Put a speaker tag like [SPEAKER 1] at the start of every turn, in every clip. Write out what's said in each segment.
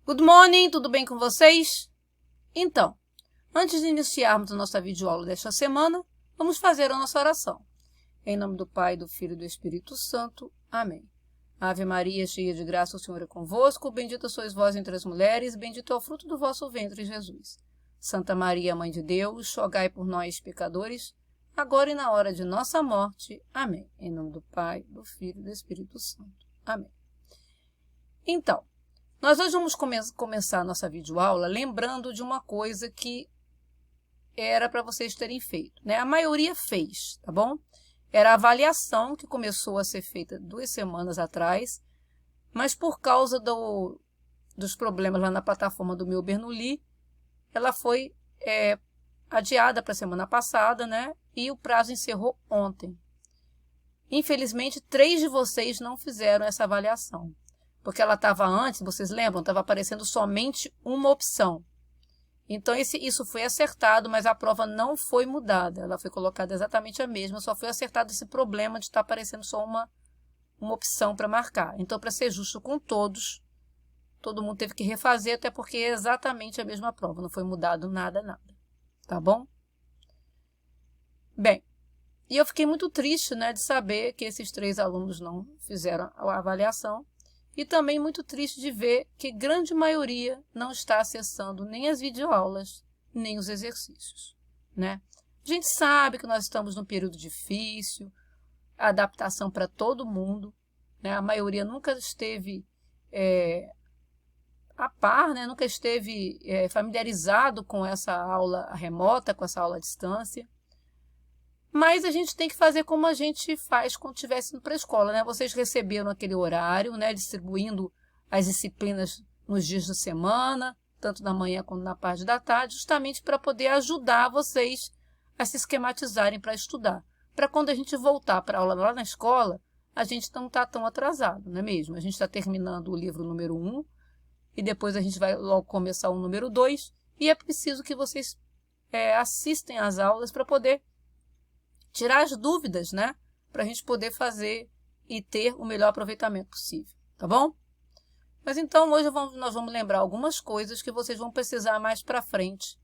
[SPEAKER 1] Good morning, tudo bem com vocês? Então, antes de iniciarmos a nossa videoaula desta semana, vamos fazer a nossa oração. Em nome do Pai, do Filho e do Espírito Santo. Amém. Ave Maria, cheia de graça, o Senhor é convosco. Bendita sois vós entre as mulheres, bendito é o fruto do vosso ventre, Jesus. Santa Maria, Mãe de Deus, rogai por nós, pecadores, agora e na hora de nossa morte. Amém. Em nome do Pai, do Filho e do Espírito Santo. Amém. Então, nós hoje vamos começar a nossa videoaula lembrando de uma coisa que era para vocês terem feito, né? A maioria fez, tá bom? Era a avaliação que começou a ser feita 2 semanas atrás, mas por causa dos problemas lá na plataforma do meu Bernoulli, ela foi adiada para a semana passada, né? E o prazo encerrou ontem. Infelizmente, 3 de vocês não fizeram essa avaliação. Porque ela estava antes, vocês lembram? Estava aparecendo somente uma opção. Então, isso foi acertado, mas a prova não foi mudada. Ela foi colocada exatamente a mesma, só foi acertado esse problema de estar aparecendo só uma opção para marcar. Então, para ser justo com todos, todo mundo teve que refazer, até porque é exatamente a mesma prova. Não foi mudado nada. Tá bom? Bem, e eu fiquei muito triste, né, de saber que esses 3 alunos não fizeram a avaliação. E também muito triste de ver que grande maioria não está acessando nem as videoaulas, nem os exercícios, né? A gente sabe que nós estamos num período difícil, a adaptação para todo mundo, né? A maioria nunca esteve a par, né? Nunca esteve familiarizado com essa aula remota, com essa aula à distância. Mas a gente tem que fazer como a gente faz quando estivesse indo para a escola, né? Vocês receberam aquele horário, né? Distribuindo as disciplinas nos dias da semana, tanto na manhã quanto na parte da tarde, justamente para poder ajudar vocês a se esquematizarem para estudar. Para quando a gente voltar para a aula lá na escola, a gente não está tão atrasado, não é mesmo? A gente está terminando o livro número 1 e depois a gente vai logo começar o número 2 e é preciso que vocês assistem às aulas para poder tirar as dúvidas, né? Para a gente poder fazer e ter o melhor aproveitamento possível, tá bom? Mas então hoje nós vamos lembrar algumas coisas que vocês vão precisar mais para frente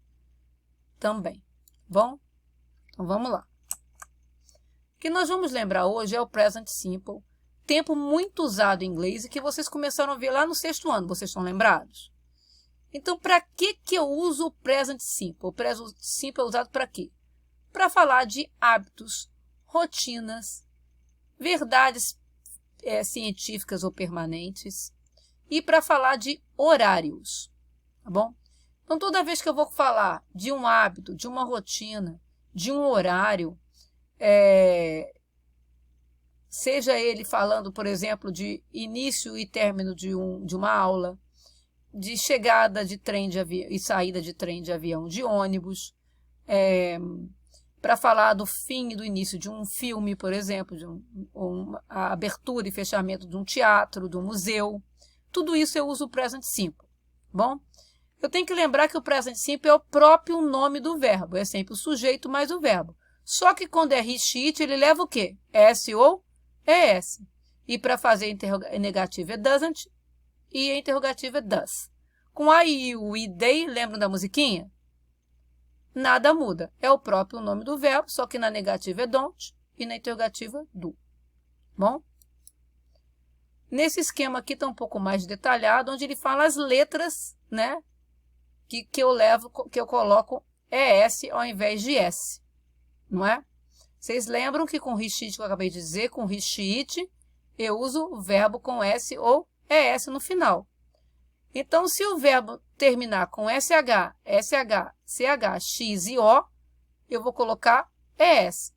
[SPEAKER 1] também, tá bom? Então vamos lá. O que nós vamos lembrar hoje é o Present Simple, tempo muito usado em inglês e que vocês começaram a ver lá no 6º ano, vocês estão lembrados? Então, para que eu uso o Present Simple? O Present Simple é usado para quê? Para falar de hábitos, rotinas, verdades científicas ou permanentes e para falar de horários, tá bom? Então, toda vez que eu vou falar de um hábito, de uma rotina, de um horário, seja ele falando, por exemplo, de início e término de uma aula, de chegada de trem de avião e saída de trem de avião, de ônibus, para falar do fim e do início de um filme, por exemplo, a abertura e fechamento de um teatro, de um museu. Tudo isso eu uso o Present Simple, bom? Eu tenho que lembrar que o Present Simple é o próprio nome do verbo, é sempre o sujeito mais o verbo. Só que quando é he, she, it, ele leva o quê? S ou ES. E para fazer a negativa é doesn't e a interrogativa é does. Com I, you e they, lembram da musiquinha? Nada muda. É o próprio nome do verbo, só que na negativa é don't e na interrogativa do. Bom? Nesse esquema aqui está um pouco mais detalhado, onde ele fala as letras, né? Que eu coloco ES ao invés de S. Não é? Vocês lembram que com he, she, it, que eu acabei de dizer, com he, she, it, eu uso o verbo com S ou ES no final. Então, se o verbo terminar com SH, SH, CH, X e O, eu vou colocar ES.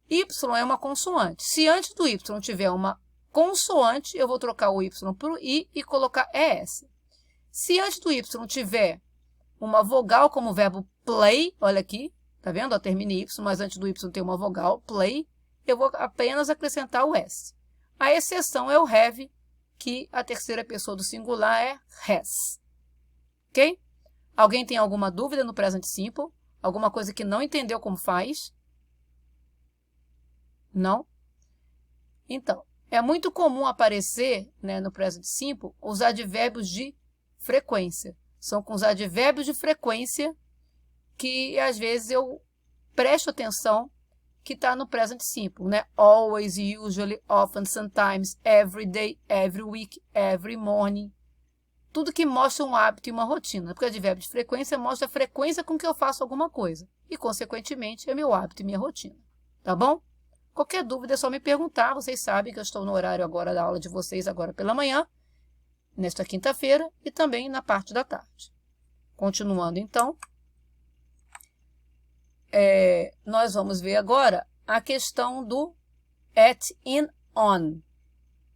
[SPEAKER 1] Y é uma consoante. Se antes do Y tiver uma consoante, eu vou trocar o Y por I e colocar ES. Se antes do Y tiver uma vogal, como o verbo play, olha aqui, tá vendo? Termina Y, mas antes do Y tem uma vogal, play, eu vou apenas acrescentar o S. A exceção é o have, que a terceira pessoa do singular é has. Ok? Alguém tem alguma dúvida no Present Simple? Alguma coisa que não entendeu como faz? Não? Então, é muito comum aparecer, né, no Present Simple os advérbios de frequência. São com os advérbios de frequência que, às vezes, eu presto atenção que está no present simple, né? Always, usually, often, sometimes, every day, every week, every morning. Tudo que mostra um hábito e uma rotina. Porque o advérbio de frequência mostra a frequência com que eu faço alguma coisa. E, consequentemente, é meu hábito e minha rotina. Tá bom? Qualquer dúvida é só me perguntar. Vocês sabem que eu estou no horário agora da aula de vocês, agora pela manhã, nesta quinta-feira, e também na parte da tarde. Continuando, então, nós vamos ver agora a questão do at, in, on.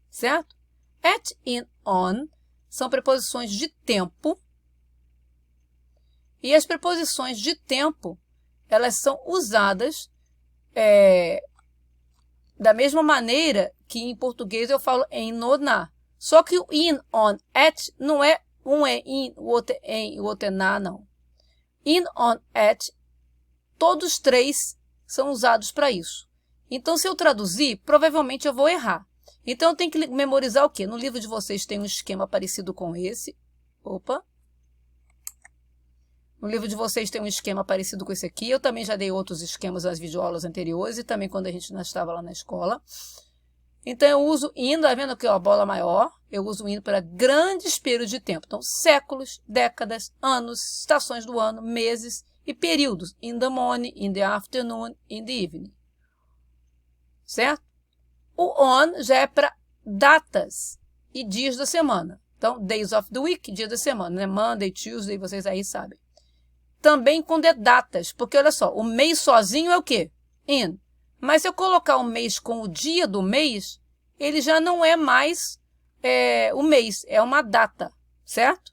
[SPEAKER 1] Certo? At, in, on são preposições de tempo. E as preposições de tempo, elas são usadas da mesma maneira que em português eu falo em, no, na. Só que o in, on, at não é um é in, o outro é em, o outro é na, não. In, on, at, todos três são usados para isso. Então, se eu traduzir, provavelmente eu vou errar. Então, eu tenho que memorizar o quê? No livro de vocês tem um esquema parecido com esse. Opa! No livro de vocês tem um esquema parecido com esse aqui. Eu também já dei outros esquemas nas videoaulas anteriores e também quando a gente não estava lá na escola. Então, eu uso in, tá vendo aqui, ó, a bola maior? Eu uso in para grandes períodos de tempo. Então, séculos, décadas, anos, estações do ano, meses e períodos. In the morning, in the afternoon, in the evening. Certo? O on já é para datas e dias da semana. Então, days of the week, dia da semana, né? Monday, Tuesday, vocês aí sabem. Também quando é datas, porque olha só, o mês sozinho é o quê? In. Mas se eu colocar o mês com o dia do mês, ele já não é mais o mês, é uma data, certo?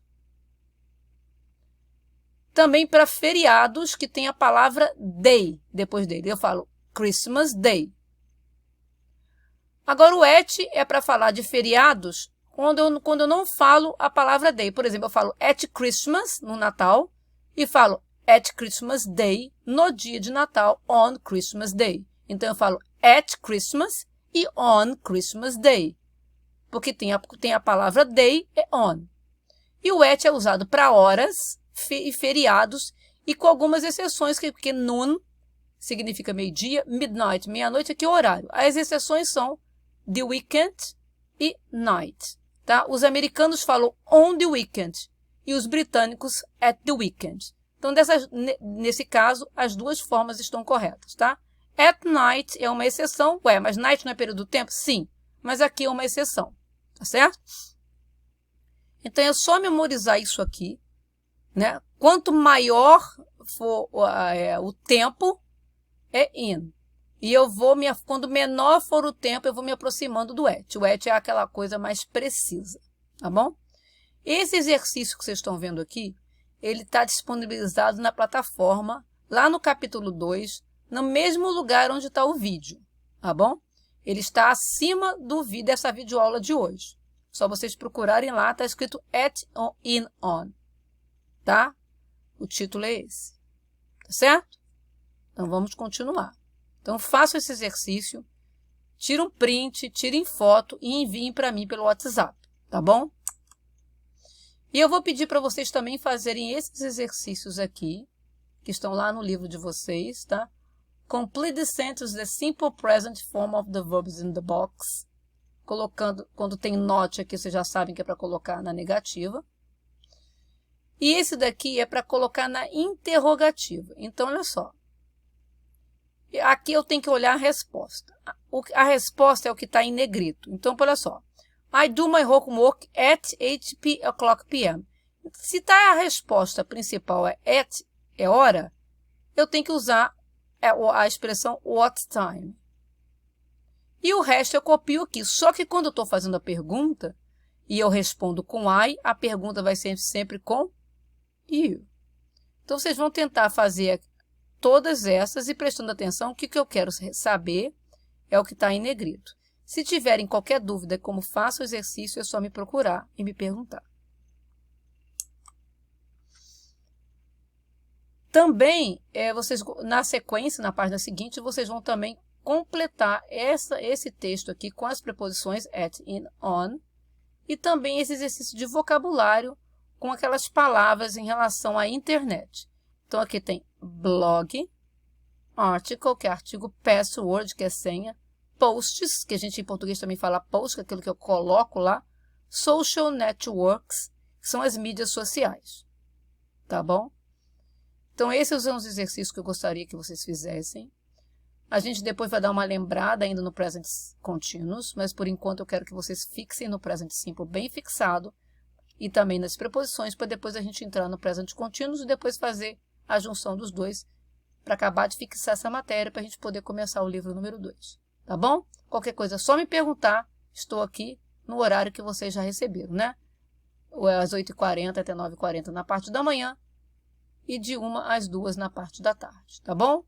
[SPEAKER 1] Também para feriados que tem a palavra day depois dele. Eu falo Christmas Day. Agora, o at é para falar de feriados quando eu não falo a palavra day. Por exemplo, eu falo at Christmas, no Natal, e falo at Christmas Day, no dia de Natal, on Christmas Day. Então, eu falo at Christmas e on Christmas Day. Porque tem a palavra day e on. E o at é usado para horas e feriados, e com algumas exceções, porque noon significa meio-dia, midnight, meia-noite, aqui é o horário. As exceções são the weekend e night. Tá? Os americanos falam on the weekend e os britânicos at the weekend. Então, nesse caso, as duas formas estão corretas. Tá? At night é uma exceção. Ué, mas night não é período do tempo? Sim, mas aqui é uma exceção. Tá certo? Então, é só memorizar isso aqui. Né? Quanto maior for o tempo, é in. E eu vou, quando menor for o tempo, eu vou me aproximando do at. O at é aquela coisa mais precisa, tá bom? Esse exercício que vocês estão vendo aqui, ele está disponibilizado na plataforma, lá no capítulo 2, no mesmo lugar onde está o vídeo, tá bom? Ele está acima dessa videoaula de hoje. Só vocês procurarem lá, está escrito at, in, on, tá? O título é esse, tá certo? Então, vamos continuar. Então, façam esse exercício, tirem um print, tirem foto e enviem para mim pelo WhatsApp, tá bom? E eu vou pedir para vocês também fazerem esses exercícios aqui, que estão lá no livro de vocês, tá? Complete the sentence, the simple present form of the verbs in the box. Colocando, quando tem not aqui, vocês já sabem que é para colocar na negativa. E esse daqui é para colocar na interrogativa. Então, olha só. Aqui eu tenho que olhar a resposta. A resposta é o que está em negrito. Então, olha só. I do my homework at 8 o'clock p.m. Se tá a resposta principal é at, é hora, eu tenho que usar a expressão what time. E o resto eu copio aqui. Só que quando eu estou fazendo a pergunta e eu respondo com I, a pergunta vai ser sempre com you. Então, vocês vão tentar fazer todas essas e prestando atenção, o que eu quero saber é o que está em negrito. Se tiverem qualquer dúvida como faço o exercício, é só me procurar e me perguntar. Também, vocês, na sequência, na página seguinte, vocês vão também completar esse texto aqui com as preposições at, in, on, e também esse exercício de vocabulário, com aquelas palavras em relação à internet. Então, aqui tem blog, article, que é artigo, password, que é senha, posts, que a gente em português também fala post, que é aquilo que eu coloco lá, social networks, que são as mídias sociais, tá bom? Então, esses são os exercícios que eu gostaria que vocês fizessem. A gente depois vai dar uma lembrada ainda no present continuous, mas por enquanto eu quero que vocês fixem no present simple bem fixado e também nas preposições, para depois a gente entrar no present continuous e depois fazer a junção dos dois para acabar de fixar essa matéria para a gente poder começar o livro número 2, tá bom? Qualquer coisa é só me perguntar, estou aqui no horário que vocês já receberam, né? Às 8h40 até 9h40 na parte da manhã e de 1 às 2 na parte da tarde, tá bom?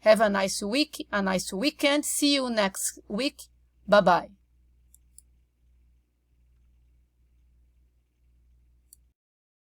[SPEAKER 1] Have a nice week, a nice weekend. See you next week. Bye-bye.